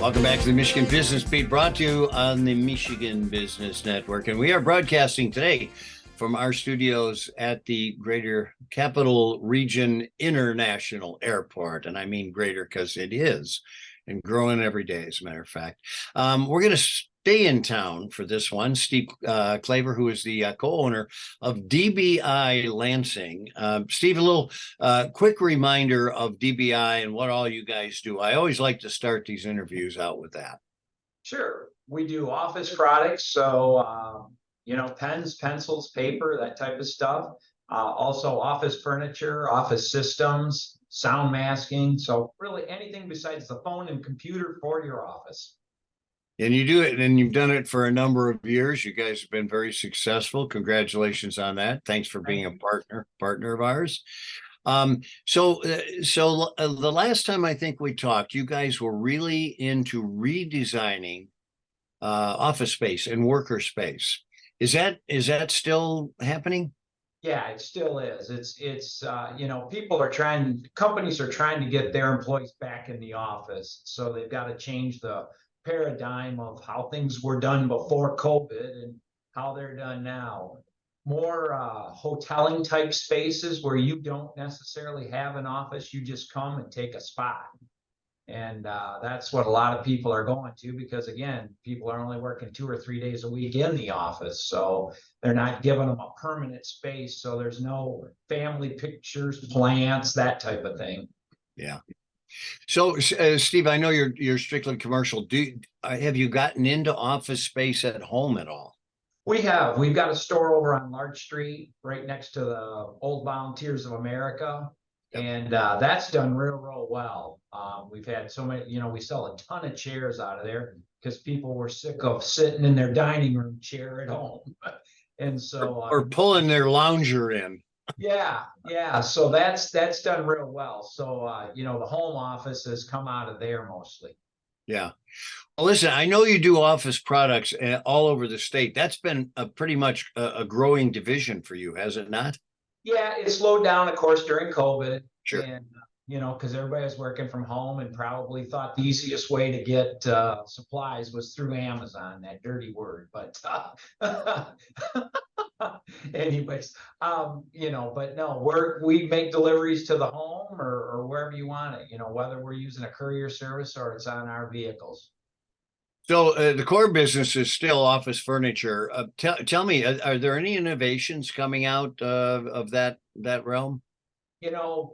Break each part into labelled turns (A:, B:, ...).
A: Welcome back to the Michigan Business Beat, brought to you on the Michigan Business Network. And we are broadcasting today from our studios at the Greater Capital Region International Airport. And I mean greater because it is, and growing every day, as a matter of fact. We're going to stay in town for this one. Steve Klaver, who is the co-owner of DBI Lansing. Steve, a little quick reminder of DBI and what all you guys do. I always like to start these interviews out with that.
B: Sure. We do office products. So, pens, pencils, paper, that type of stuff. Also office furniture, office systems, sound masking. So really anything besides the phone and computer for your office.
A: And you do it, and you've done it for a number of years. You guys have been very successful. Congratulations on that. Thanks for being a partner of ours. So the last time I think we talked, you guys were really into redesigning office space and worker space. Is that still happening?
B: Yeah, it still is. It's companies are trying to get their employees back in the office. So they've got to change the paradigm of how things were done before COVID and how they're done now. More hoteling type spaces where you don't necessarily have an office, you just come and take a spot. And that's what a lot of people are going to, because again, people are only working 2 or 3 days a week in the office. So they're not giving them a permanent space. So there's no family pictures, plants, that type of thing.
A: Yeah. So, Steve, I know you're strictly commercial. Have you gotten into office space at home at all?
B: We have. We've got a store over on Larch Street, right next to the Old Volunteers of America, and that's done real well. We've had so many. We sell a ton of chairs out of there because people were sick of sitting in their dining room chair at home, and so
A: or pulling their lounger in.
B: Yeah. So that's done real well. So the home office has come out of there mostly.
A: Yeah. Well, listen, I know you do office products all over the state. That's been pretty much a growing division for you, has it not?
B: Yeah, it slowed down, of course, during COVID.
A: Sure.
B: And because everybody was working from home and probably thought the easiest way to get supplies was through Amazon, that dirty word. But anyways, but no, we make deliveries to the home or wherever you want it, whether we're using a courier service or it's on our vehicles.
A: So the core business is still office furniture. Tell me, are there any innovations coming out of that realm?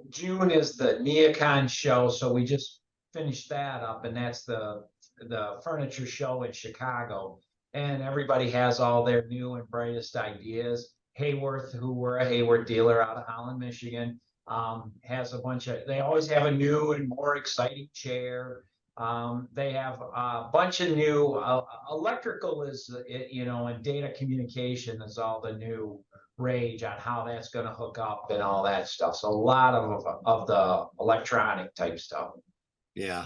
B: June is the NeoCon show, so we just finished that up, and that's the furniture show in Chicago. And everybody has all their new and brightest ideas. Hayworth, who we're a Hayworth dealer out of Holland, Michigan, has a bunch of. They always have a new and more exciting chair. They have a bunch of new electrical and data communication is all the new rage on how that's going to hook up and all that stuff. So a lot of the electronic type stuff.
A: Yeah.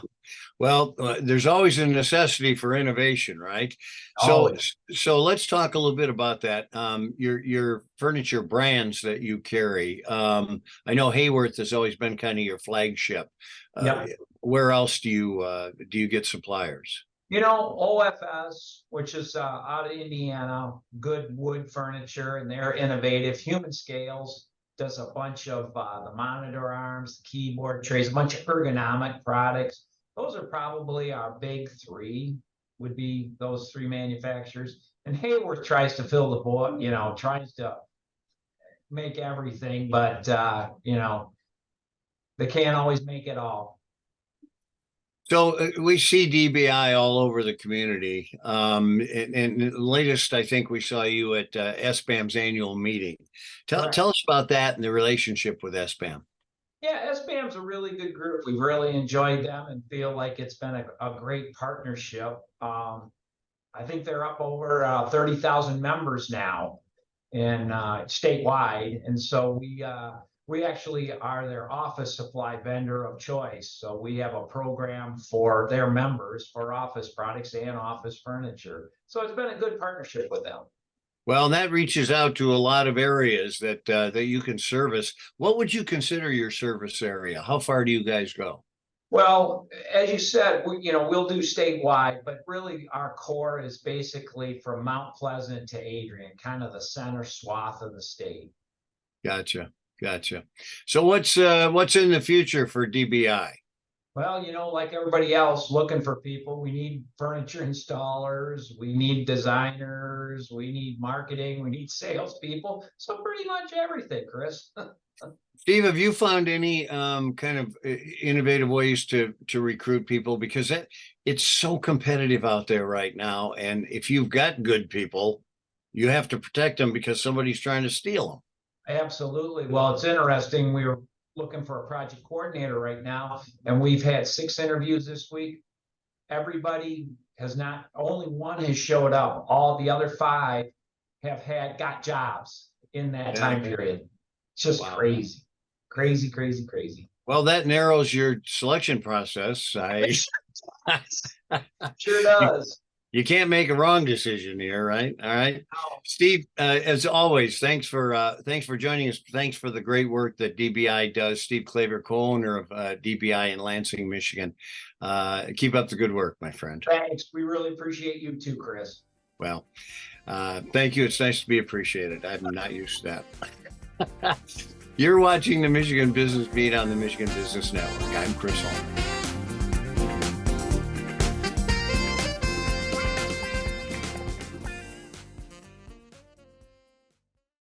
A: Well, there's always a necessity for innovation, right? So let's talk a little bit about that. Your furniture brands that you carry. I know Hayworth has always been kind of your flagship. Where else do you get suppliers?
B: OFS, which is out of Indiana, good wood furniture, and they're innovative. Human Scales does a bunch of the monitor arms, the keyboard trays, a bunch of ergonomic products. Those are probably our big three, would be those three manufacturers. And Hayworth tries to fill the board, tries to make everything, but, they can't always make it all.
A: So we see DBI all over the community. And the latest, I think we saw you at SBAM's annual meeting. Tell us about that and the relationship with SBAM.
B: Yeah, SBAM's a really good group. We've really enjoyed them and feel like it's been a great partnership. I think they're up over 30,000 members now in statewide. And so we actually are their office supply vendor of choice. So we have a program for their members for office products and office furniture. So it's been a good partnership with them.
A: Well, that reaches out to a lot of areas that you can service. What would you consider your service area? How far do you guys go?
B: Well, as you said, we'll do statewide, but really our core is basically from Mount Pleasant to Adrian, kind of the center swath of the state.
A: Gotcha. So what's in the future for DBI?
B: Well, like everybody else, looking for people. We need furniture installers, we need designers, we need marketing, we need salespeople. So pretty much everything, Chris.
A: Steve, have you found any kind of innovative ways to recruit people? Because it's so competitive out there right now. And if you've got good people, you have to protect them because somebody's trying to steal them.
B: Absolutely. Well, it's interesting. We were looking for a project coordinator right now, and we've had 6 interviews this week. Everybody has not, only one has showed up. All the other 5 have got jobs in that time period. It's just crazy.
A: Well, that narrows your selection process.
B: Sure does.
A: You can't make a wrong decision here, right? All right.
B: No.
A: Steve, as always, thanks for joining us. Thanks for the great work that DBI does. Steve Klaver, co-owner of DBI in Lansing, Michigan. Keep up the good work, my friend.
B: Thanks. We really appreciate you too, Chris.
A: Well, thank you. It's nice to be appreciated. I'm not used to that. You're watching the Michigan Business Beat on the Michigan Business Network. I'm Chris Holman.